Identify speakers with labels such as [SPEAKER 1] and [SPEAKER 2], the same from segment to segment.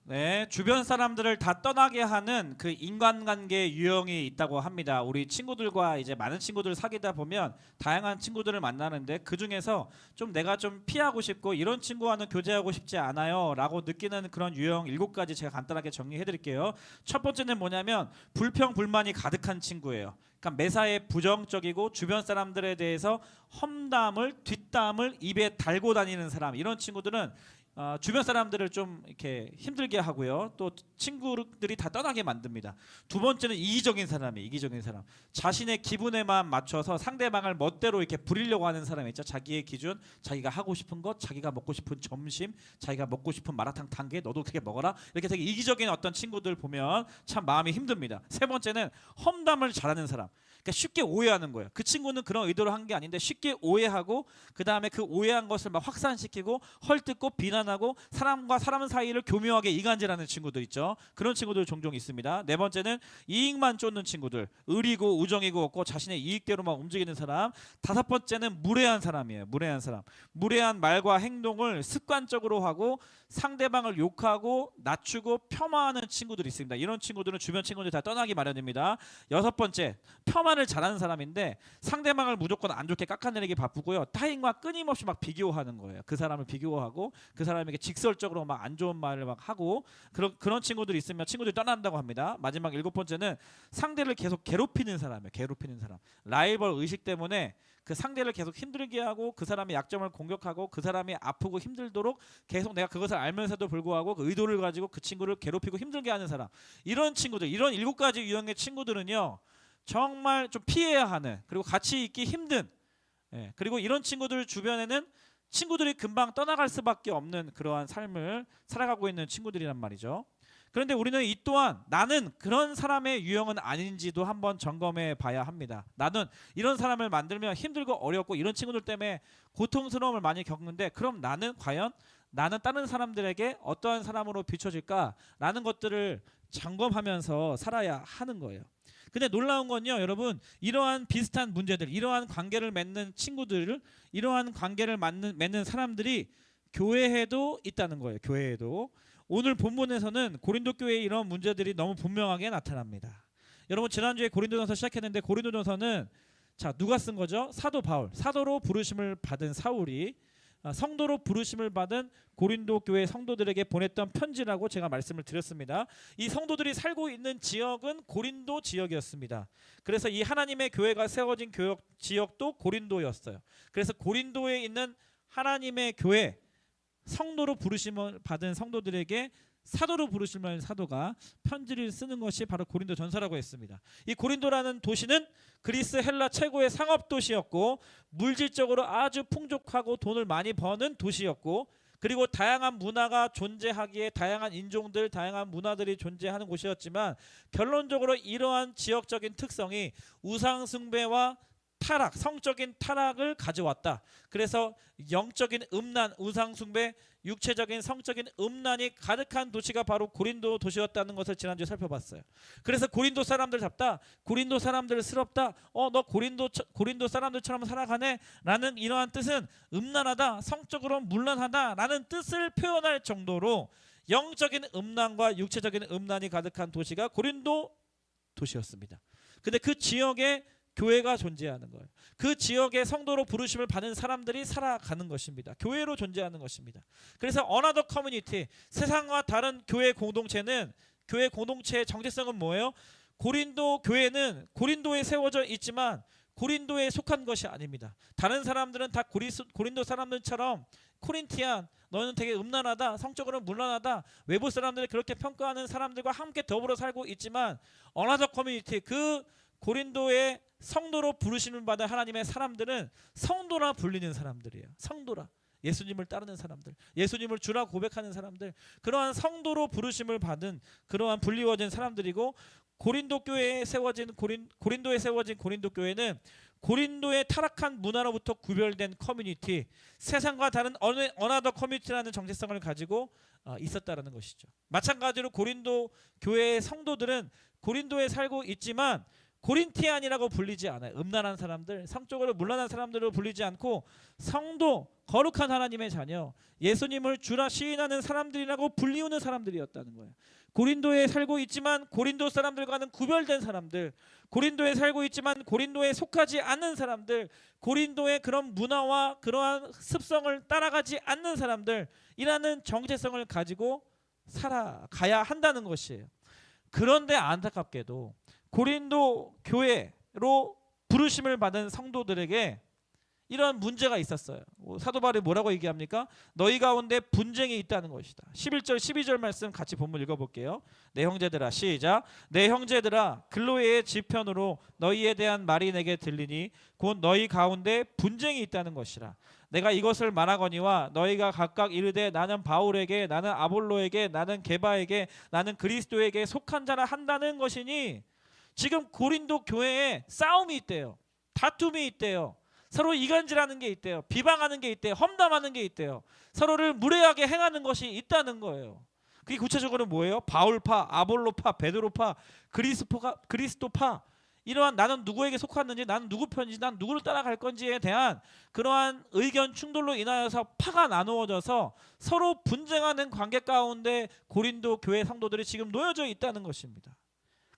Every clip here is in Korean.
[SPEAKER 1] 네, 주변 사람들을 다 떠나게 하는 그 인간관계 유형이 있다고 합니다. 우리 친구들과 이제 많은 친구들 사귀다 보면 다양한 친구들을 만나는데 그 중에서 좀 내가 좀 피하고 싶고 이런 친구와는 교제하고 싶지 않아요라고 느끼는 그런 유형 7가지 제가 간단하게 정리해 드릴게요. 첫 번째는 뭐냐면 불평 불만이 가득한 친구예요. 그러니까 매사에 부정적이고 주변 사람들에 대해서 험담을 뒷담을 입에 달고 다니는 사람, 이런 친구들은 주변 사람들을 좀 이렇게 힘들게 하고요. 또 친구들이 다 떠나게 만듭니다. 두 번째는 이기적인 사람이에요. 이기적인 사람. 자신의 기분에만 맞춰서 상대방을 멋대로 이렇게 부리려고 하는 사람이 있죠. 자기의 기준, 자기가 하고 싶은 것, 자기가 먹고 싶은 점심, 자기가 먹고 싶은 마라탕 단계, 너도 그렇게 먹어라. 이렇게 되게 이기적인 어떤 친구들 보면 참 마음이 힘듭니다. 세 번째는 험담을 잘하는 사람. 그러니까 쉽게 오해하는 거예요. 그 친구는 그런 의도로 한 게 아닌데 쉽게 오해하고 그 다음에 그 오해한 것을 막 확산시키고 헐뜯고 비난하고 사람과 사람 사이를 교묘하게 이간질하는 친구들 있죠. 그런 친구들 종종 있습니다. 네 번째는 이익만 쫓는 친구들, 의리고 우정이고 없고 자신의 이익대로만 움직이는 사람. 다섯 번째는 무례한 사람이에요. 무례한 사람. 무례한 말과 행동을 습관적으로 하고 상대방을 욕하고 낮추고 폄하하는 친구들이 있습니다. 이런 친구들은 주변 친구들 다 떠나기 마련입니다. 여섯 번째, 폄하를 잘하는 사람인데 상대방을 무조건 안 좋게 깎아내리기 바쁘고요. 타인과 끊임없이 막 비교하는 거예요. 그 사람을 비교하고 그 사람에게 직설적으로 막 안 좋은 말을 막 하고 그런 친구들이 있으면 친구들이 떠난다고 합니다. 마지막 일곱 번째는 상대를 계속 괴롭히는 사람이에요. 괴롭히는 사람. 라이벌 의식 때문에 그 상대를 계속 힘들게 하고 그 사람의 약점을 공격하고 그 사람이 아프고 힘들도록 계속 내가 그것을 알면서도 불구하고 그 의도를 가지고 그 친구를 괴롭히고 힘들게 하는 사람. 이런 친구들, 이런 7가지 유형의 친구들은요, 정말 좀 피해야 하는, 그리고 같이 있기 힘든, 그리고 이런 친구들 주변에는 친구들이 금방 떠나갈 수밖에 없는 그러한 삶을 살아가고 있는 친구들이란 말이죠. 그런데 우리는 이 또한 나는 그런 사람의 유형은 아닌지도 한번 점검해 봐야 합니다. 나는 이런 사람을 만들면 힘들고 어렵고 이런 친구들 때문에 고통스러움을 많이 겪는데, 그럼 나는 과연 나는 다른 사람들에게 어떠한 사람으로 비춰질까라는 것들을 점검하면서 살아야 하는 거예요. 근데 놀라운 건요, 여러분, 이러한 비슷한 문제들, 이러한 관계를 맺는 친구들, 이러한 관계를 맺는 사람들이 교회에도 있다는 거예요. 교회에도. 오늘 본문에서는 고린도 교회의 이런 문제들이 너무 분명하게 나타납니다. 여러분, 지난주에 고린도전서 시작했는데 고린도전서는 자, 누가 쓴 거죠? 사도 바울. 사도로 부르심을 받은 사울이 성도로 부르심을 받은 고린도 교회 성도들에게 보냈던 편지라고 제가 말씀을 드렸습니다. 이 성도들이 살고 있는 지역은 고린도 지역이었습니다. 그래서 이 하나님의 교회가 세워진 지역도 고린도였어요. 그래서 고린도에 있는 하나님의 교회 성도로 부르심을 받은 성도들에게 사도로 부르심을 받은 사도가 편지를 쓰는 것이 바로 고린도 전서라고 했습니다. 이 고린도라는 도시는 그리스 헬라 최고의 상업 도시였고 물질적으로 아주 풍족하고 돈을 많이 버는 도시였고, 그리고 다양한 문화가 존재하기에 다양한 인종들, 다양한 문화들이 존재하는 곳이었지만 결론적으로 이러한 지역적인 특성이 우상 숭배와 타락, 성적인 타락을 가져왔다. 그래서 영적인 음란, 우상 숭배, 육체적인 성적인 음란이 가득한 도시가 바로 고린도 도시였다는 것을 지난주에 살펴봤어요. 그래서 고린도 사람들 잡다, 고린도 사람들 스럽다, 너 고린도 사람들처럼 살아가네 라는 이러한 뜻은 음란하다, 성적으로 문란하다 라는 뜻을 표현할 정도로 영적인 음란과 육체적인 음란이 가득한 도시가 고린도 도시였습니다. 근데 그 지역에 교회가 존재하는 거예요. 그 지역의 성도로 부르심을 받는 사람들이 살아가는 것입니다. 교회로 존재하는 것입니다. 그래서 Another Community, 세상과 다른 교회 공동체는, 교회 공동체의 정체성은 뭐예요? 고린도 교회는 고린도에 세워져 있지만 고린도에 속한 것이 아닙니다. 다른 사람들은 다 고린도 사람들처럼 코린티안, 너는 되게 음란하다, 성적으로 문란하다, 외부 사람들이 그렇게 평가하는 사람들과 함께 더불어 살고 있지만 Another Community, 그 고린도의 성도로 부르심을 받은 하나님의 사람들은 성도라 불리는 사람들이에요. 성도라. 예수님을 따르는 사람들, 예수님을 주라 고백하는 사람들, 그러한 성도로 부르심을 받은 그러한 불리워진 사람들이고, 고린도에 세워진 고린도 교회는 고린도의 타락한 문화로부터 구별된 커뮤니티, 세상과 다른 어나더 커뮤니티라는 정체성을 가지고 있었다라는 것이죠. 마찬가지로 고린도 교회의 성도들은 고린도에 살고 있지만 고린티안이라고 불리지 않아요. 음란한 사람들, 성적으로 문란한 사람들로 불리지 않고 성도, 거룩한 하나님의 자녀, 예수님을 주라 시인하는 사람들이라고 불리우는 사람들이었다는 거예요. 고린도에 살고 있지만 고린도 사람들과는 구별된 사람들, 고린도에 살고 있지만 고린도에 속하지 않는 사람들, 고린도의 그런 문화와 그러한 습성을 따라가지 않는 사람들이라는 정체성을 가지고 살아가야 한다는 것이에요. 그런데 안타깝게도 고린도 교회로 부르심을 받은 성도들에게 이런 문제가 있었어요. 사도 바울이 뭐라고 얘기합니까? 너희 가운데 분쟁이 있다는 것이다. 11절 12절 말씀 같이 본문 읽어볼게요. 내 형제들아, 시작. 내 형제들아, 글로에의 지편으로 너희에 대한 말이 내게 들리니 곧 너희 가운데 분쟁이 있다는 것이라. 내가 이것을 말하거니와 너희가 각각 이르되 나는 바울에게, 나는 아볼로에게, 나는 게바에게, 나는 그리스도에게 속한 자라 한다는 것이니, 지금 고린도 교회에 싸움이 있대요. 다툼이 있대요. 서로 이간질하는 게 있대요. 비방하는 게 있대요. 험담하는 게 있대요. 서로를 무례하게 행하는 것이 있다는 거예요. 그게 구체적으로 뭐예요? 바울파, 아볼로파, 베드로파, 그리스도파, 이러한 나는 누구에게 속았는지, 나는 누구 편인지, 난 누구를 따라갈 건지에 대한 그러한 의견 충돌로 인하여서 파가 나누어져서 서로 분쟁하는 관계 가운데 고린도 교회 성도들이 지금 놓여져 있다는 것입니다.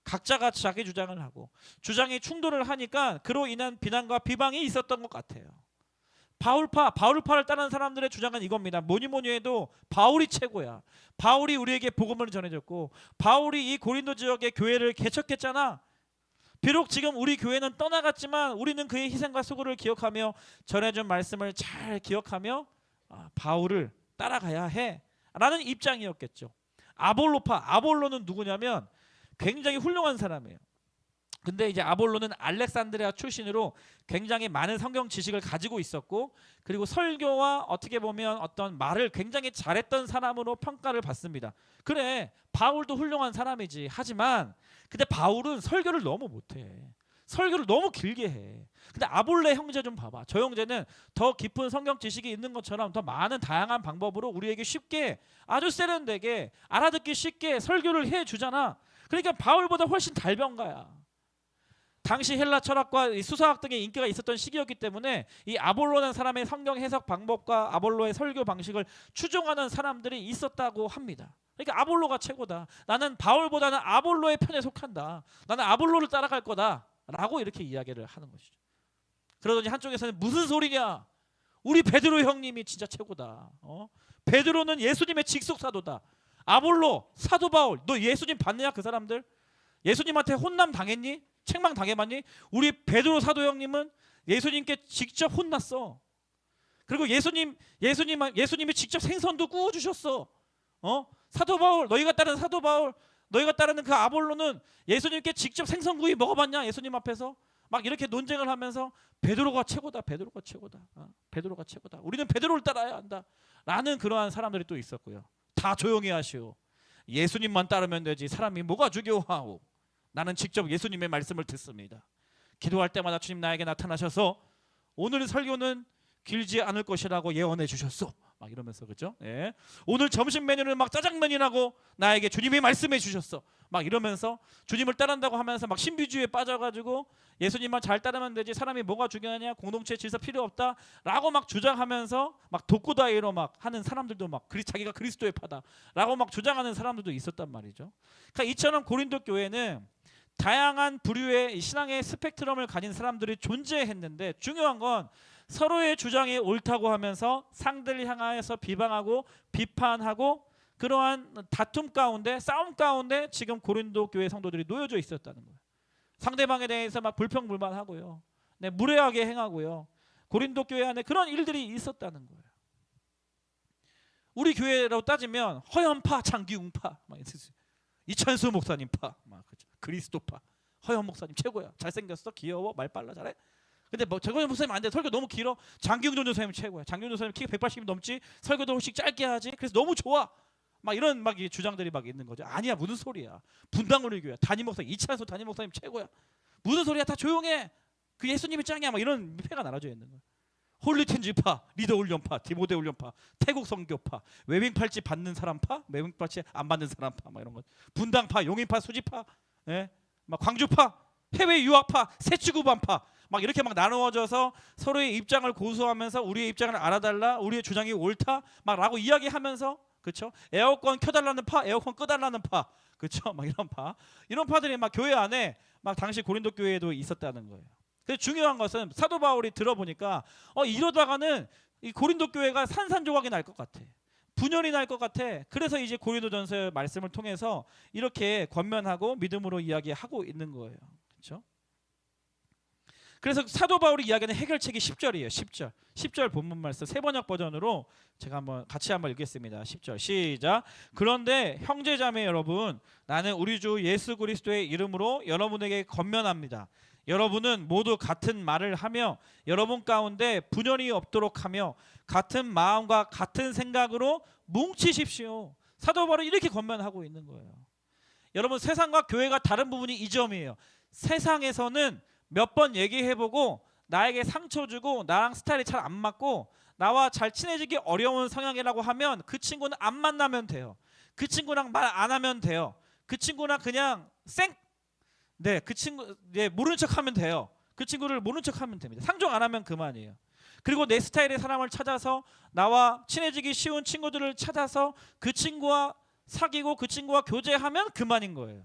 [SPEAKER 1] 각자가 자기 주장을 하고 주장이 충돌을 하니까 그로 인한 비난과 비방이 있었던 것 같아요. 바울파를 따르는 사람들의 주장은 이겁니다. 뭐니 해도 바울이 최고야. 바울이 우리에게 복음을 전해줬고 바울이 이 고린도 지역의 교회를 개척했잖아. 비록 지금 우리 교회는 떠나갔지만 우리는 그의 희생과 수고를 기억하며 전해준 말씀을 잘 기억하며 바울을 따라가야 해 라는 입장이었겠죠. 아볼로는 누구냐면 굉장히 훌륭한 사람이에요. 근데 이제 아볼로는 알렉산드리아 출신으로 굉장히 많은 성경 지식을 가지고 있었고, 그리고 설교와 어떻게 보면 어떤 말을 굉장히 잘했던 사람으로 평가를 받습니다. 그래, 바울도 훌륭한 사람이지. 하지만 근데 바울은 설교를 너무 못해. 설교를 너무 길게 해. 근데 아볼레 형제 좀 봐봐. 저 형제는 더 깊은 성경 지식이 있는 것처럼 더 많은 다양한 방법으로 우리에게 쉽게, 아주 세련되게 알아듣기 쉽게 설교를 해주잖아. 그러니까 바울보다 훨씬 달변가야. 당시 헬라 철학과 수사학 등의 인기가 있었던 시기였기 때문에 이 아볼로라는 사람의 성경 해석 방법과 아볼로의 설교 방식을 추종하는 사람들이 있었다고 합니다. 그러니까 아볼로가 최고다. 나는 바울보다는 아볼로의 편에 속한다. 나는 아볼로를 따라갈 거다 라고 이렇게 이야기를 하는 것이죠. 그러더니 한쪽에서는 무슨 소리냐, 우리 베드로 형님이 진짜 최고다. 베드로는 예수님의 직속 사도다. 아볼로, 사도 바울, 너 예수님 봤느냐? 그 사람들 예수님한테 혼남 당했니? 책망 당해봤니? 우리 베드로 사도 형님은 예수님께 직접 혼났어. 그리고 예수님이 직접 생선도 구워주셨어. 사도 바울, 너희가 따르는 사도 바울, 너희가 따르는 그 아볼로는 예수님께 직접 생선구이 먹어봤냐? 예수님 앞에서 막 이렇게 논쟁을 하면서 베드로가 최고다, 베드로가 최고다, 베드로가 최고다. 우리는 베드로를 따라야 한다 라는 그러한 사람들이 또 있었고요. 다 조용히 하시오. 예수님만 따르면 되지 사람이 뭐가 중요하오. 나는 직접 예수님의 말씀을 듣습니다. 기도할 때마다 주님 나에게 나타나셔서 오늘 설교는 길지 않을 것이라고 예언해 주셨소. 막 이러면서, 그죠? 예. 오늘 점심 메뉴는 막 짜장면이라고 나에게 주님이 말씀해 주셨어. 막 이러면서 주님을 따른다고 하면서 막 신비주의에 빠져가지고 예수님만 잘 따르면 되지 사람이 뭐가 중요하냐, 공동체 질서 필요 없다 라고 막 주장하면서 막 독고다이로 막 하는 사람들도 막 자기가 그리스도의 파다 라고 막 주장하는 사람들도 있었단 말이죠. 그러니까 이처럼 고린도 교회는 다양한 부류의 신앙의 스펙트럼을 가진 사람들이 존재했는데, 중요한 건 서로의 주장이 옳다고 하면서 상대를 향하여서 비방하고 비판하고 그러한 다툼 가운데, 싸움 가운데 지금 고린도 교회 성도들이 놓여져 있었다는 거예요. 상대방에 대해서 막 불평불만하고요, 네, 무례하게 행하고요. 고린도 교회 안에 그런 일들이 있었다는 거예요. 우리 교회로 따지면 허연파, 장기웅파, 이찬수 목사님파, 그리스도파, 허연 목사님 최고야. 잘생겼어, 귀여워, 말 빨라, 잘해. 근데 뭐 저거 목사님 안 돼. 설교 너무 길어. 장기웅 전도사님 최고야. 장기웅 전도사님 키가 180이 넘지. 설교도 훨씬 짧게 하지. 그래서 너무 좋아. 막 이런 막 주장들이 막 있는 거죠. 아니야, 무슨 소리야. 분당우리 교회 담임 목사 이찬수 담임 목사님 최고야. 무슨 소리야, 다 조용해. 그 예수님이 짱이야. 막 이런 패가 나눠져 있는 거야. 홀리텐지파, 리더 훈련파, 디모데 훈련파, 태국 선교파, 외빙팔찌 받는 사람파, 외빙팔찌 안 받는 사람파, 막 이런 거. 분당파, 용인파, 수지파, 예? 막 광주파, 해외 유학파, 새치구반파 막 이렇게 막 나누어져서 서로의 입장을 고수하면서 우리의 입장을 알아달라, 우리의 주장이 옳다 막라고 이야기하면서, 그렇죠? 에어컨 켜달라는 파, 에어컨 끄달라는 파, 그렇죠? 막 이런 파들이 막 교회 안에 막 당시 고린도 교회에도 있었다는 거예요. 근데 중요한 것은 사도 바울이 들어보니까 이러다가는 이 고린도 교회가 산산조각이 날 것 같아. 분열이 날 것 같아. 그래서 이제 고린도전서 말씀을 통해서 이렇게 권면하고 믿음으로 이야기하고 있는 거예요. 그렇죠? 그래서 사도 바울이 이야기하는 해결책이 10절이에요. 10절 본문 말씀 세번역 버전으로 제가 같이 한번 읽겠습니다. 10절 시작. 그런데 형제자매 여러분, 나는 우리 주 예수 그리스도의 이름으로 여러분에게 권면합니다. 여러분은 모두 같은 말을 하며 여러분 가운데 분열이 없도록 하며 같은 마음과 같은 생각으로 뭉치십시오. 사도 바울이 이렇게 권면하고 있는 거예요. 여러분, 세상과 교회가 다른 부분이 이 점이에요. 세상에서는 몇 번 얘기해보고 나에게 상처 주고 나랑 스타일이 잘 안 맞고 나와 잘 친해지기 어려운 성향이라고 하면 그 친구는 안 만나면 돼요. 그 친구랑 말 안 하면 돼요. 그 친구랑 그냥 그 친구 모르는 척하면 돼요. 그 친구를 모르는 척하면 됩니다. 상종 안 하면 그만이에요. 그리고 내 스타일의 사람을 찾아서 나와 친해지기 쉬운 친구들을 찾아서 그 친구와 사귀고 그 친구와 교제하면 그만인 거예요.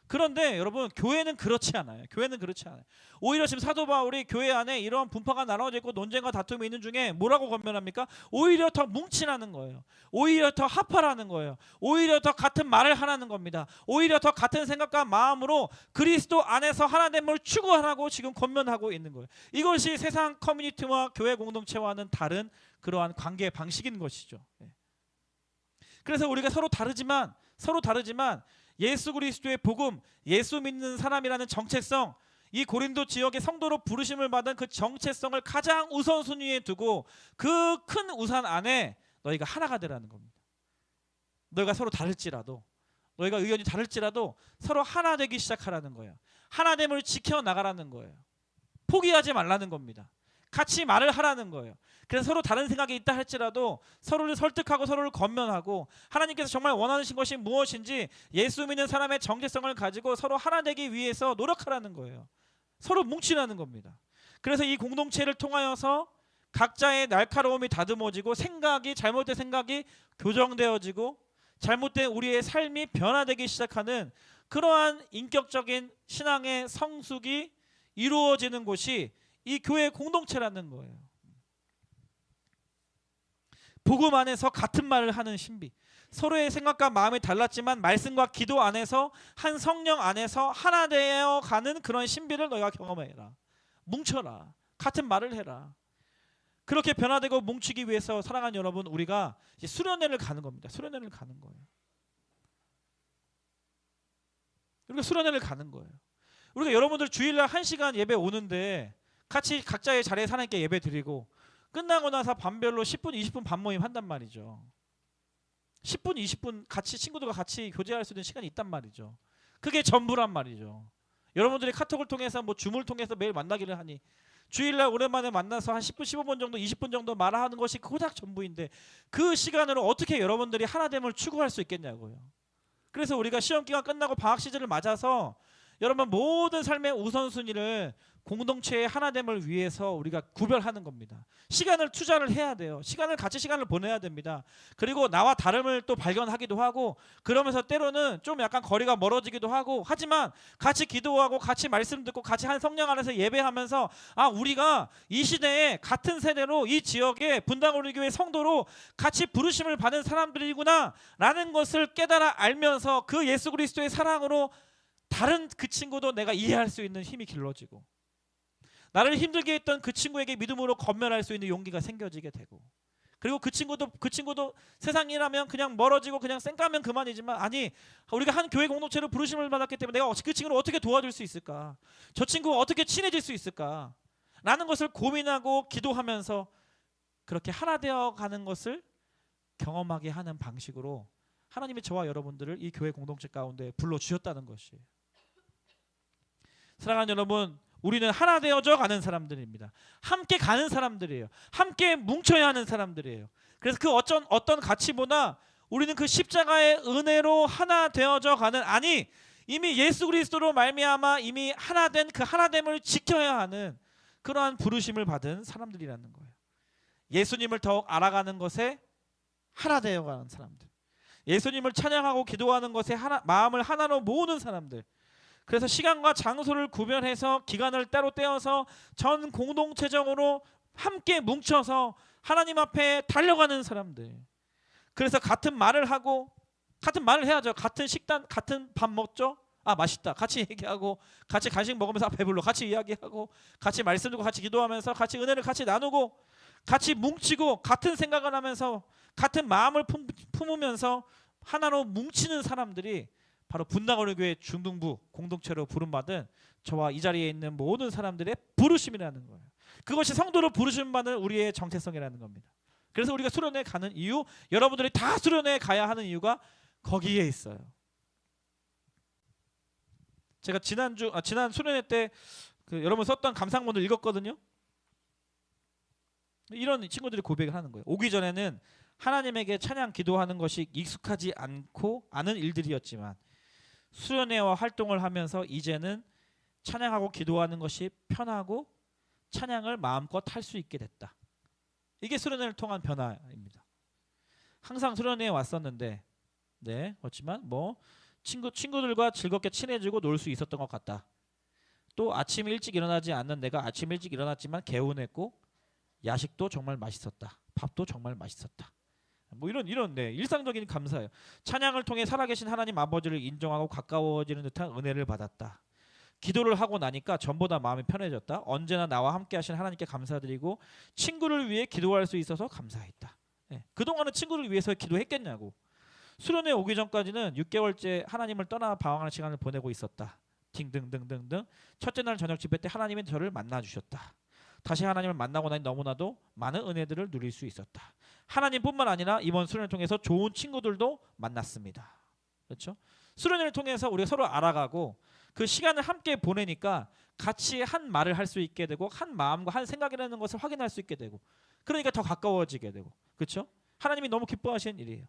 [SPEAKER 1] 그런데 여러분, 교회는 그렇지 않아요. 교회는 그렇지 않아요. 오히려 지금 사도 바울이 교회 안에 이런 분파가 나눠져 있고 논쟁과 다툼이 있는 중에 뭐라고 권면합니까? 오히려 더 뭉치라는 거예요. 오히려 더 합하라는 거예요. 오히려 더 같은 말을 하라는 겁니다. 오히려 더 같은 생각과 마음으로 그리스도 안에서 하나됨을 추구하라고 지금 권면하고 있는 거예요. 이것이 세상 커뮤니티와 교회 공동체와는 다른 그러한 관계 방식인 것이죠. 그래서 우리가 서로 다르지만 예수 그리스도의 복음, 예수 믿는 사람이라는 정체성, 이 고린도 지역의 성도로 부르심을 받은 그 정체성을 가장 우선순위에 두고 그 큰 우산 안에 너희가 하나가 되라는 겁니다. 너희가 서로 다를지라도, 너희가 의견이 다를지라도 서로 하나 되기 시작하라는 거예요. 하나됨을 지켜나가라는 거예요. 포기하지 말라는 겁니다. 같이 말을 하라는 거예요. 그래서 서로 다른 생각이 있다 할지라도 서로를 설득하고 서로를 권면하고 하나님께서 정말 원하시는 것이 무엇인지 예수 믿는 사람의 정체성을 가지고 서로 하나 되기 위해서 노력하라는 거예요. 서로 뭉치라는 겁니다. 그래서 이 공동체를 통하여서 각자의 날카로움이 다듬어지고 잘못된 생각이 교정되어지고 잘못된 우리의 삶이 변화되기 시작하는 그러한 인격적인 신앙의 성숙이 이루어지는 곳이 이 교회 공동체라는 거예요. 복음 안에서 같은 말을 하는 신비, 서로의 생각과 마음이 달랐지만 말씀과 기도 안에서 한 성령 안에서 하나 되어 가는 그런 신비를 너희가 경험해라. 뭉쳐라. 같은 말을 해라. 그렇게 변화되고 뭉치기 위해서 사랑하는 여러분, 우리가 이제 수련회를 가는 겁니다. 수련회를 가는 거예요. 우리가 수련회를 가는 거예요. 우리가 여러분들 주일날 1시간 예배 오는데 같이 각자의 자리에 하나님께 예배 드리고 끝나고 나서 반별로 10분, 20분 반모임 한단 말이죠. 10분, 20분 같이 친구들과 같이 교제할 수 있는 시간이 있단 말이죠. 그게 전부란 말이죠. 여러분들이 카톡을 통해서 줌을 통해서 매일 만나기를 하니 주일날 오랜만에 만나서 한 10분, 15분 정도, 20분 정도 말하는 것이 고작 전부인데 그 시간으로 어떻게 여러분들이 하나됨을 추구할 수 있겠냐고요. 그래서 우리가 시험기간 끝나고 방학 시즌을 맞아서 여러분 모든 삶의 우선순위를 공동체의 하나됨을 위해서 우리가 구별하는 겁니다. 시간을 투자를 해야 돼요. 같이 시간을 보내야 됩니다. 그리고 나와 다름을 또 발견하기도 하고 그러면서 때로는 좀 약간 거리가 멀어지기도 하고 하지만 같이 기도하고 같이 말씀 듣고 같이 한 성령 안에서 예배하면서 우리가 이 시대에 같은 세대로 이 지역의 분당우리교회 성도로 같이 부르심을 받은 사람들이구나 라는 것을 깨달아 알면서 그 예수 그리스도의 사랑으로 다른 그 친구도 내가 이해할 수 있는 힘이 길러지고 나를 힘들게 했던 그 친구에게 믿음으로 권면할 수 있는 용기가 생겨지게 되고 그리고 그 친구도 세상이라면 그냥 멀어지고 그냥 쌩까면 그만이지만 아니 우리가 한 교회 공동체로 부르심을 받았기 때문에 내가 그 친구를 어떻게 도와줄 수 있을까? 저 친구가 어떻게 친해질 수 있을까? 라는 것을 고민하고 기도하면서 그렇게 하나 되어 가는 것을 경험하게 하는 방식으로 하나님이 저와 여러분들을 이 교회 공동체 가운데 불러주셨다는 것이에요. 사랑하는 여러분, 우리는 하나 되어져 가는 사람들입니다. 함께 가는 사람들이에요. 함께 뭉쳐야 하는 사람들이에요. 그래서 그 어떤 가치보다 우리는 그 십자가의 은혜로 하나 되어져 가는 이미 예수 그리스도로 말미암아 이미 하나 된 그 하나됨을 지켜야 하는 그러한 부르심을 받은 사람들이라는 거예요. 예수님을 더욱 알아가는 것에 하나 되어가는 사람들, 예수님을 찬양하고 기도하는 것에 마음을 하나로 모으는 사람들. 그래서 시간과 장소를 구별해서 기간을 따로 떼어서 전 공동체적으로 함께 뭉쳐서 하나님 앞에 달려가는 사람들. 그래서 같은 말을 하고, 같은 말을 해야죠. 같은 식단, 같은 밥 먹죠. 아 맛있다. 같이 얘기하고, 같이 간식 먹으면서 배불러. 같이 이야기하고, 같이 말씀 듣고, 같이 기도하면서, 같이 은혜를 같이 나누고, 같이 뭉치고, 같은 생각을 하면서, 같은 마음을 품으면서 하나로 뭉치는 사람들이 바로 분당어느 교회 중등부 공동체로 부름받은 저와 이 자리에 있는 모든 사람들의 부르심이라는 거예요. 그것이 성도로 부르심받는 우리의 정체성이라는 겁니다. 그래서 우리가 수련회 가는 이유, 여러분들이 다 수련회 가야 하는 이유가 거기에 있어요. 제가 지난 수련회 때 여러분 썼던 감상문을 읽었거든요. 이런 친구들이 고백을 하는 거예요. 오기 전에는 하나님에게 찬양 기도하는 것이 익숙하지 않은 일들이었지만 수련회와 활동을 하면서 이제는 찬양하고 기도하는 것이 편하고 찬양을 마음껏 할 수 있게 됐다. 이게 수련회를 통한 변화입니다. 항상 수련회에 왔었는데, 그렇지만 뭐 친구들과 즐겁게 친해지고 놀 수 있었던 것 같다. 또 아침 일찍 일어나지 않는 내가 아침 일찍 일어났지만 개운했고 야식도 정말 맛있었다. 밥도 정말 맛있었다. 뭐 이런 일상적인 감사예요. 찬양을 통해 살아계신 하나님 아버지를 인정하고 가까워지는 듯한 은혜를 받았다. 기도를 하고 나니까 전보다 마음이 편해졌다. 언제나 나와 함께 하신 하나님께 감사드리고 친구를 위해 기도할 수 있어서 감사했다. 그동안은 친구를 위해서 기도했겠냐고. 수련회 오기 전까지는 6개월째 하나님을 떠나 방황하는 시간을 보내고 있었다. 등등등등등. 첫째 날 저녁 집회 때 하나님이 저를 만나주셨다. 다시 하나님을 만나고 나니 너무나도 많은 은혜들을 누릴 수 있었다. 하나님뿐만 아니라 이번 수련을 통해서 좋은 친구들도 만났습니다. 그렇죠? 수련회를 통해서 우리가 서로 알아가고 그 시간을 함께 보내니까 같이 한 말을 할 수 있게 되고 한 마음과 한 생각이라는 것을 확인할 수 있게 되고 그러니까 더 가까워지게 되고 그렇죠? 하나님이 너무 기뻐하시는 일이에요.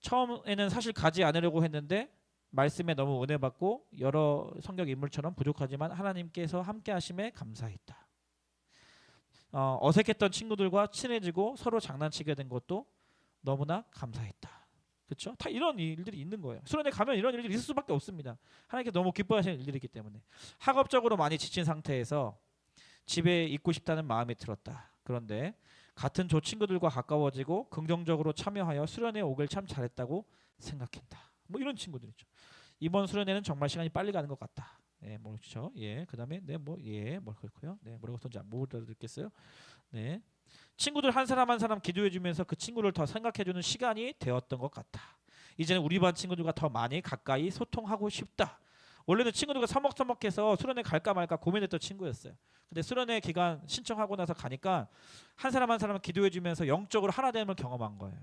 [SPEAKER 1] 처음에는 사실 가지 않으려고 했는데 말씀에 너무 은혜 받고 여러 성경 인물처럼 부족하지만 하나님께서 함께 하심에 감사했다. 어색했던 친구들과 친해지고 서로 장난치게 된 것도 너무나 감사했다. 그렇죠? 다 이런 일들이 있는 거예요. 수련회 가면 이런 일들이 있을 수밖에 없습니다. 하나님께 너무 기뻐하시는 일들이기 때문에. 학업적으로 많이 지친 상태에서 집에 있고 싶다는 마음이 들었다. 그런데 같은 조 친구들과 가까워지고 긍정적으로 참여하여 수련회에 오길 참 잘했다고 생각했다. 뭐 이런 친구들이죠. 이번 수련회는 정말 시간이 빨리 가는 것 같다. 뭐 그렇죠. 그다음에 그렇고요. 뭐라고 썼는지 못 알아듣겠어요. 친구들 한 사람 한 사람 기도해 주면서 그 친구를 더 생각해 주는 시간이 되었던 것 같다. 이제는 우리 반 친구들과 더 많이 가까이 소통하고 싶다. 원래는 친구들과 서먹서먹해서 수련회 갈까 말까 고민했던 친구였어요. 근데 수련회 기간 신청하고 나서 가니까 한 사람 한 사람 기도해 주면서 영적으로 하나됨을 경험한 거예요.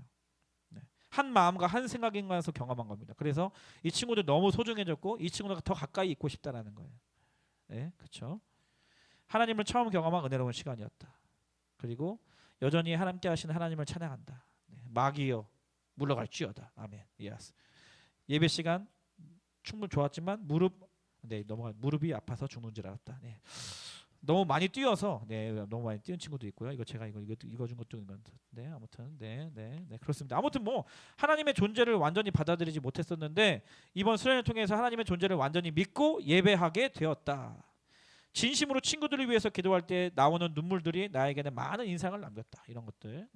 [SPEAKER 1] 한 마음과 한 생각인 것에서 경험한 겁니다. 그래서 이 친구들 너무 소중해졌고 이 친구들과 더 가까이 있고 싶다라는 거예요. 그렇죠. 하나님을 처음 경험한 은혜로운 시간이었다. 그리고 여전히 하나님께 하시는 하나님을 찬양한다. 마귀여 물러갈지어다. 아멘. 예스. 예배 시간 충분히 좋았지만 무릎이 아파서 죽는 줄 알았다. 너무 많이 뛰어서 너무 많이 뛰는 친구도 있고요. 이거 제가 이거 준 것도 있는데 아무튼 그렇습니다. 아무튼 뭐 하나님의 존재를 완전히 받아들이지 못했었는데 이번 수련을 통해서 하나님의 존재를 완전히 믿고 예배하게 되었다. 진심으로 친구들을 위해서 기도할 때 나오는 눈물들이 나에게는 많은 인상을 남겼다. 이런 것들.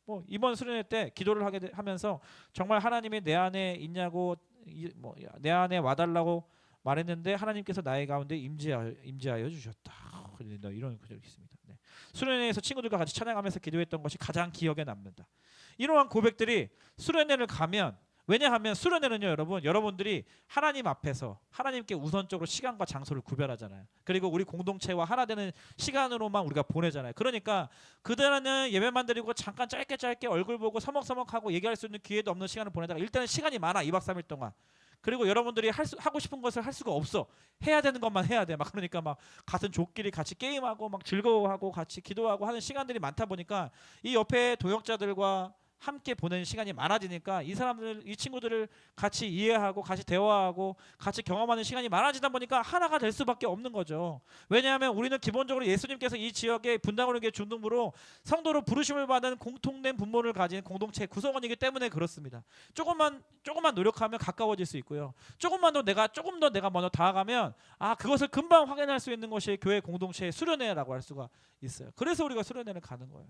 [SPEAKER 1] 뭐 이번 수련회 때 기도를 하면서 정말 하나님이 내 안에 있냐고 내 안에 와달라고 말했는데 하나님께서 나의 가운데 임재하여 주셨다. 이런 구절이 있습니다. 수련회에서 친구들과 같이 찬양하면서 기도했던 것이 가장 기억에 남는다. 이러한 고백들이 수련회를 가면 왜냐하면 수련회는요 여러분들이 하나님 앞에서 하나님께 우선적으로 시간과 장소를 구별하잖아요. 그리고 우리 공동체와 하나 되는 시간으로만 우리가 보내잖아요. 그러니까 그들은 예배만 드리고 잠깐 짧게 얼굴 보고 서먹서먹하고 얘기할 수 있는 기회도 없는 시간을 보내다가 일단은 시간이 많아 2박 3일 동안. 그리고 여러분들이 하고 싶은 것을 할 수가 없어. 해야 되는 것만 해야 돼. 막 그러니까 막 같은 조끼리 같이 게임하고 막 즐거워하고 같이 기도하고 하는 시간들이 많다 보니까 이 옆에 동역자들과 함께 보내는 시간이 많아지니까 이 사람들, 이 친구들을 같이 이해하고 같이 대화하고 같이 경험하는 시간이 많아지다 보니까 하나가 될 수밖에 없는 거죠. 왜냐하면 우리는 기본적으로 예수님께서 이 지역의 분당오륜교회 중등부로 성도로 부르심을 받은 공통된 분모를 가진 공동체 구성원이기 때문에 그렇습니다. 조금만 노력하면 가까워질 수 있고요. 조금 더 내가 먼저 다가가면 그것을 금방 확인할 수 있는 것이 교회 공동체의 수련회라고 할 수가 있어요. 그래서 우리가 수련회를 가는 거예요.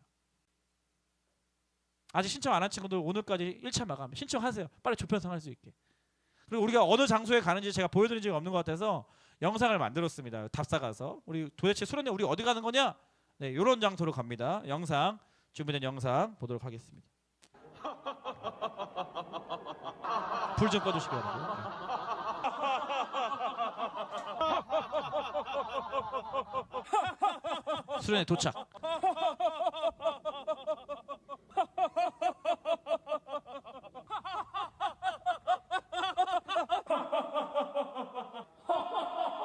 [SPEAKER 1] 아직 신청 안 한 친구들 오늘까지 1차 마감 신청하세요. 빨리 조편성 할 수 있게. 그리고 우리가 어느 장소에 가는지 제가 보여드린 적이 없는 것 같아서 영상을 만들었습니다. 답사 가서 우리 도대체 수련회 우리 어디 가는 거냐? 네, 이런 장소로 갑니다. 영상 준비된 영상 보도록 하겠습니다. 불 좀 꺼주시기 바랍니다. 수련회 도착.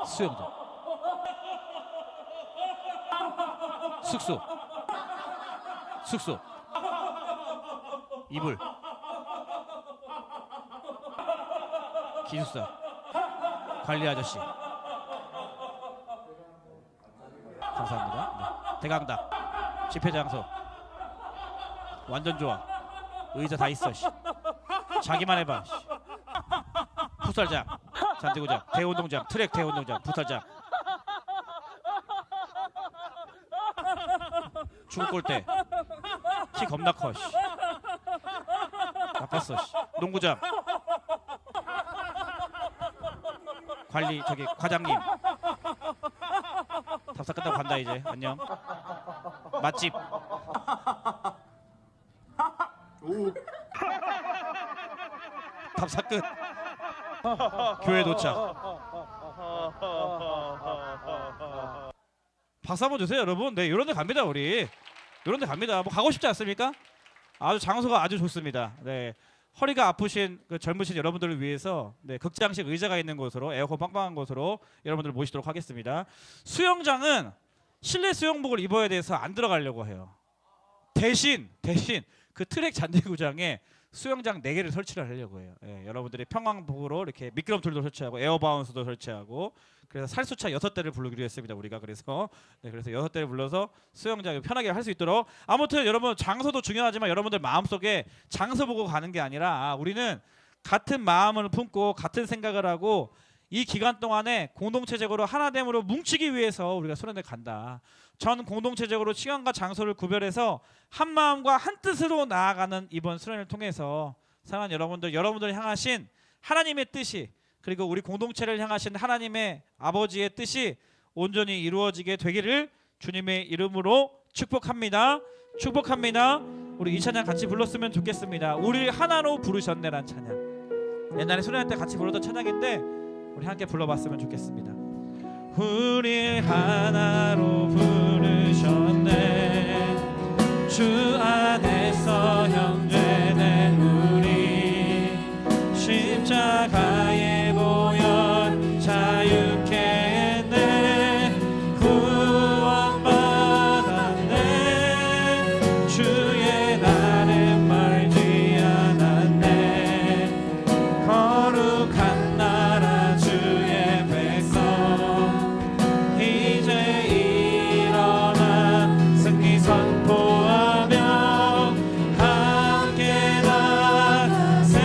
[SPEAKER 1] 수영장, 숙소, 이불, 기숙사, 관리 아저씨. 감사합니다. 네. 대강당, 집회 장소, 완전 좋아. 의자 다 있어. 자기만 해봐. 풋살장, 잔디구장, 대운동장, 트랙 대운동장, 풋살장, 축구골대, 키 겁나 커. 나빴어. 농구장, 관리 과장님. 답사 끝나고 간다 이제. 안녕. 맛집. 답사 끝. 교회 도착. 박수 한번 주세요, 여러분. 네, 이런 데 갑니다, 우리. 이런 데 갑니다. 뭐 가고 싶지 않습니까? 아주 장소가 아주 좋습니다. 네. 허리가 아프신 젊으신 여러분들을 위해서 극장식 의자가 있는 곳으로, 에어컨 빵빵한 곳으로 여러분들을 모시도록 하겠습니다. 수영장은 실내 수영복을 입어야 돼서 안 들어가려고 해요. 대신 그 트랙 잔디구장에 수영장 4개를 설치를 하려고 해요. 예, 여러분들이 평강복으로 이렇게 미끄럼틀도 설치하고 에어바운스도 설치하고, 그래서 살수차 6대를 부르기로 했습니다. 우리가 그래서 6대를 불러서 수영장을 편하게 할 수 있도록. 아무튼 여러분, 장소도 중요하지만 여러분들 마음속에 장소 보고 가는 게 아니라 우리는 같은 마음을 품고 같은 생각을 하고 이 기간 동안에 공동체적으로 하나됨으로 뭉치기 위해서 우리가 수련회 간다. 전 공동체적으로 시간과 장소를 구별해서 한 마음과 한 뜻으로 나아가는 이번 수련회를 통해서 사랑하는 여러분들 향하신 하나님의 뜻이, 그리고 우리 공동체를 향하신 하나님의 아버지의 뜻이 온전히 이루어지게 되기를 주님의 이름으로 축복합니다. 우리 이 찬양 같이 불렀으면 좋겠습니다. 우리 하나로 부르셨네란 찬양. 옛날에 수련회 때 같이 불렀던 찬양인데 우리 함께 불러봤으면 좋겠습니다. 우리 하나로 부르셨네. 주 안에서 형제된 우리 십자가의 보혈 자유케 했네. 구원받았네. 주의 날은 말지 않았네. 거룩한 나라 주의 백성 이제 일어나 승리 선포하며 함께 나가세.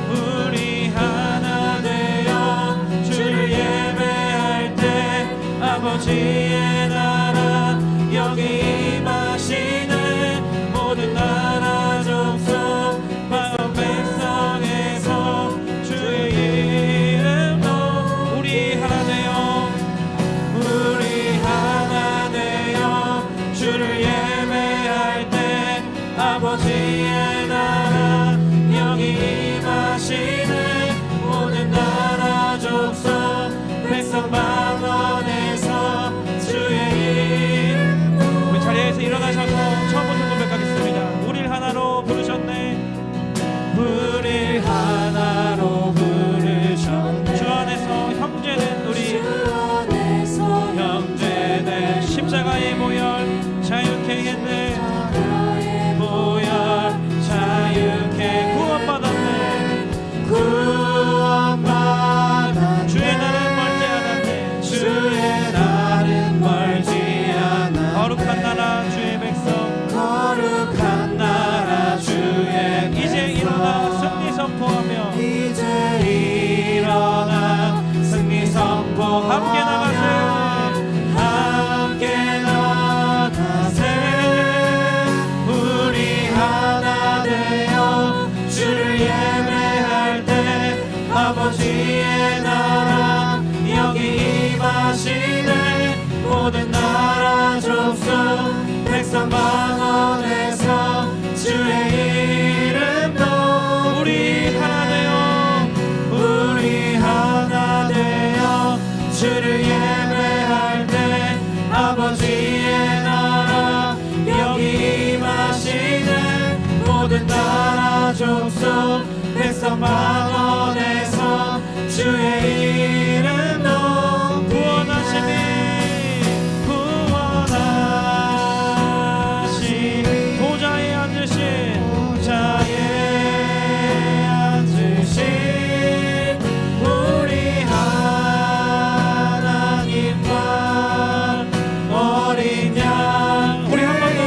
[SPEAKER 1] 우리 하나 되어 주를 예배할 때 아버지의 나라 여기 임하시네. 모든 나라 족속 마음 백성에서 주의 이름으로 우리 하나 되어 주를 예배할 때 아버지의 나라 여기 임하시네. 모든 나라 족속 백성 만원에서 주 아버지의 나라 여기 임하시네. 모든 나라 족속 백성 방언에서 주의 이름도 우리 하나 되어 우리 하나 되어 주를 예배할 때 아버지의 나라 여기 임하시네. 모든 나라 족속 백성 방언에서 주의 이름도 구원하시니 구원하시니 보좌에 앉으신 우리 하나님과 어린 양 우리 한 번 더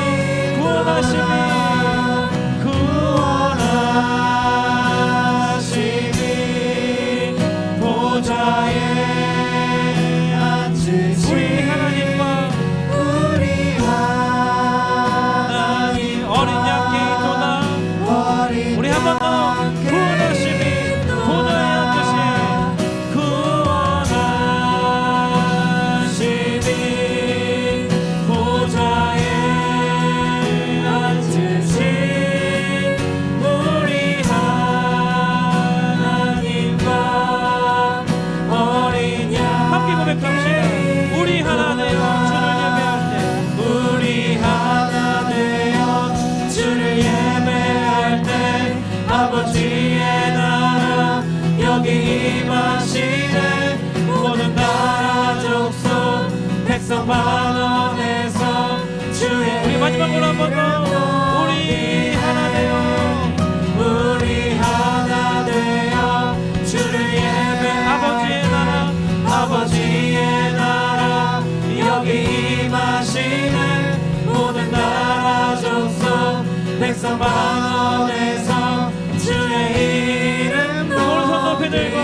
[SPEAKER 1] 구원하시니 보좌에 앉으신 우리 하나님과 어린 양 개인도나 우리 한 번 더 구원하시니 보좌에 앉으신 구원하시니 보좌에 앉으신 우리 하나님과 어린 양 함께 고백합시다. 우리 하나 되어 주를 예배할 때 우리 하나 되어 주를 예배할 때 아버지의 나라 여기 임하시네. 모든 나라 족속 백성 방언에서 주의 우리 마지막으로 한 번 더 우리 하나 되어 우리 하나 되어 주를 예배 아버지의 나라 아버지의 나라 여기 임하시네. 모든 나라 족속 백성 방언에서 주의 이름도 오른손 높이 들고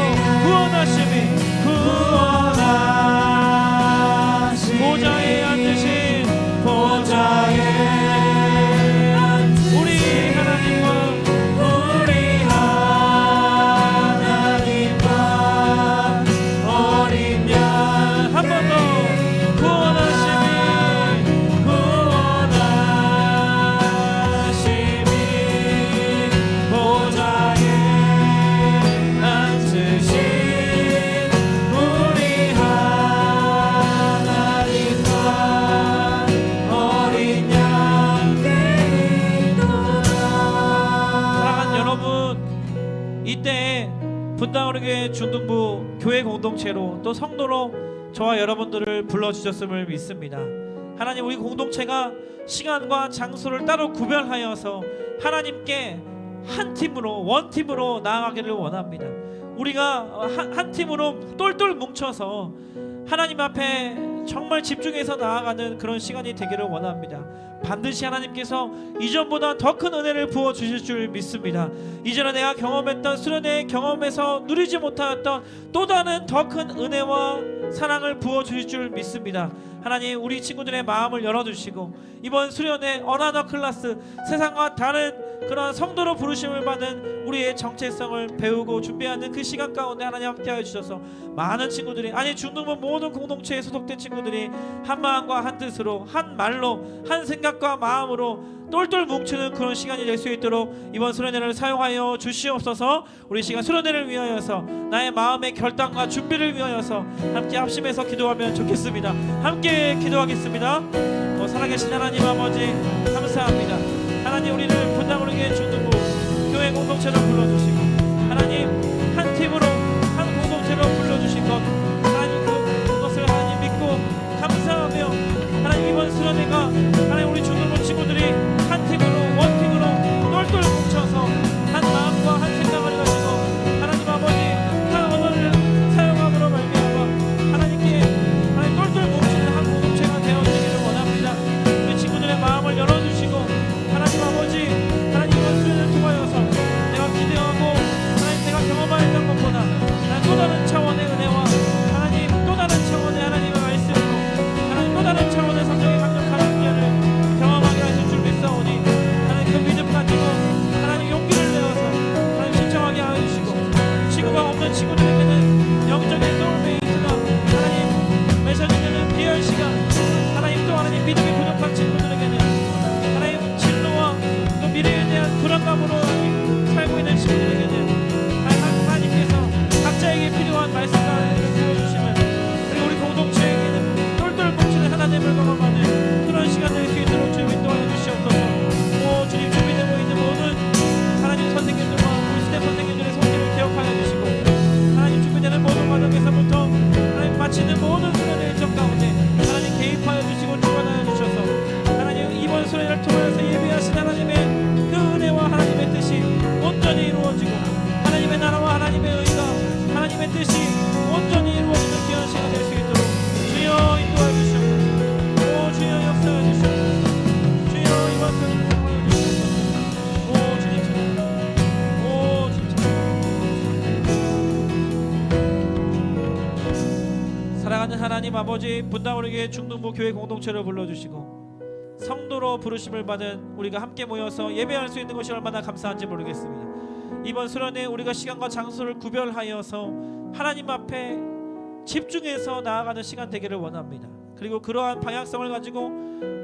[SPEAKER 1] 구원하시니 구원하시니 보좌에 앉으신 보좌에 우리 하나님과 우리 하나님과 어린 양 한 번 더 구원하시니 구원하시니 보좌에 앉으신 우리 하나님과 어린 양 사랑하는 여러분, 이때 분당어린교회 중등부 교회 공동체로 또 성도로 저와 여러분들을 불러주셨음을 믿습니다. 하나님, 우리 공동체가 시간과 장소를 따로 구별하여서 하나님께 한 팀으로 원팀으로 나아가기를 원합니다. 우리가 한 팀으로 똘똘 뭉쳐서 하나님 앞에 정말 집중해서 나아가는 그런 시간이 되기를 원합니다. 반드시 하나님께서 이전보다 더 큰 은혜를 부어주실 줄 믿습니다. 이전에 내가 경험했던 수련회 경험에서 누리지 못하였던 또 다른 더 큰 은혜와 사랑을 부어주실 줄 믿습니다. 하나님, 우리 친구들의 마음을 열어주시고 이번 수련회 어나더 클래스 세상과 다른 그런 성도로 부르심을 받은 우리의 정체성을 배우고 준비하는 그 시간 가운데 하나님 함께하여 주셔서 많은 친구들이 아니 중등부 모든 공동체에 소속된 친구들이 한 마음과 한 뜻으로 한 말로 한 생각과 마음으로 똘똘 뭉치는 그런 시간이 될 수 있도록 이번 수련회를 사용하여 주시옵소서. 우리 시간 수련회를 위하여서 나의 마음의 결단과 준비를 위하여서 함께 합심해서 기도하면 좋겠습니다. 함께 기도하겠습니다. 살아계신 하나님 아버지 감사합니다. 하나님, 우리를 분당어린교회 중등부 교회 공동체로 불러주시고 하나님 한 팀으로 한 공동체로 불러주신 것 하나님 그것을 하나님 믿고 감사하며 하나님 이번 수련회가 하나님 우리 중등부 친구들이 한 팀으로 원팀으로 똘똘 뭉쳐서 한 마음과 한 생각을 가지고 하나님 아버지 한 언어를 사용함으로 말미암아 하나님께 하나님 똘똘 뭉치는 한 공동체가 되어지기를 원합니다. 우리 친구들의 마음을 열어주시고 하나님 아버지 하나님 이번 수련을 통하여서 내가 기대하고 하나님 내가 경험한 모든 친구들에게는 영적인 소울메이트가 하나님 맺어지는 귀한 시간, 하나님 또 하나님 믿음이 부족한 친구들에게는 하나님 진로와 또 미래에 대한 불안감으로 살고 있는 친구들에게는 하나님께서 각자에게 필요한 말씀을 부어주시면, 그리고 우리 공동체에게는 똘똘 뭉치는 하나님을 경험하는 그런 시간 될 수 있도록 주님 인도하여 주시옵소서. 오 주님, 준비되고 있는 모든 하나님 선생님들과 우리 스텝 선생님들의 손길을 기억하여 주시고, 하나님 준비되는 모든 과정에서부터 하나님 마치는 모든 수련의 일정 가운데 하나님 개입하여 주시고 주관하여 주셔서 하나님 이번 수련을 통해서 예배하신 하나님의 그 은혜와 하나님의 뜻이 온전히 이루어지고, 하나님의 나라와 하나님의 의가 하나님의 뜻이 온전히 이루어지는 귀한 시간 될 수 있도록 주여 인도하여 주시옵소서. 오 주여 역사하여 주시옵소서. 주여 이번 수련을 통하여 주시옵소서. 오 주님 참, 오 주님 참. 사랑하는 하나님 아버지, 분당우리교회 중등부 교회 공동체를 불러주시고 성도로 부르심을 받은 우리가 함께 모여서 예배할 수 있는 것이 얼마나 감사한지 모르겠습니다. 이번 수련회 우리가 시간과 장소를 구별하여서 하나님 앞에 집중해서 나아가는 시간 되기를 원합니다. 그리고 그러한 방향성을 가지고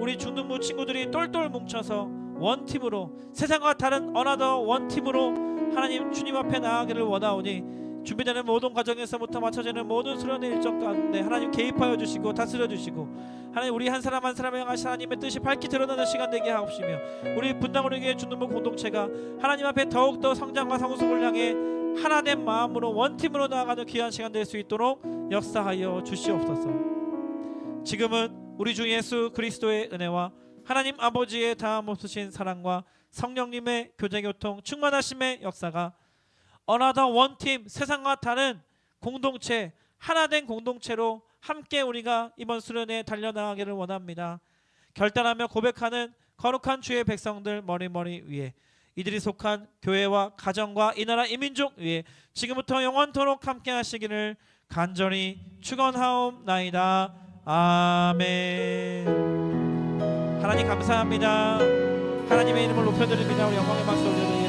[SPEAKER 1] 우리 중등부 친구들이 똘똘 뭉쳐서 원팀으로, 세상과 다른 어나더 원팀으로 하나님 주님 앞에 나아가기를 원하오니, 준비되는 모든 과정에서부터 맞춰지는 모든 수련의 일정 가운데 하나님 개입하여 주시고 다스려 주시고, 하나님 우리 한 사람 한 사람을 향하신 하나님의 뜻이 밝히 드러나는 시간 되게 하옵시며, 우리 분당우리교회 중등부 공동체가 하나님 앞에 더욱더 성장과 성숙을 향해 하나된 마음으로 원팀으로 나아가는 귀한 시간 될 수 있도록 역사하여 주시옵소서. 지금은 우리 주 예수 그리스도의 은혜와 하나님 아버지의 다함 없으신 사랑과 성령님의 교제교통 충만하심의 역사가 어나더 원팀, 세상과 다른 공동체, 하나된 공동체로 함께 우리가 이번 수련회에 달려나가기를 원합니다. 결단하며 고백하는 거룩한 주의 백성들 머리머리 위에, 이들이 속한 교회와 가정과 이 나라 이민족 위에 지금부터 영원토록 함께 하시기를 간절히 축원하옵나이다. 아멘. 하나님 감사합니다. 하나님의 이름을 높여드립니다. 우리 영광의 박수 올려드립니다.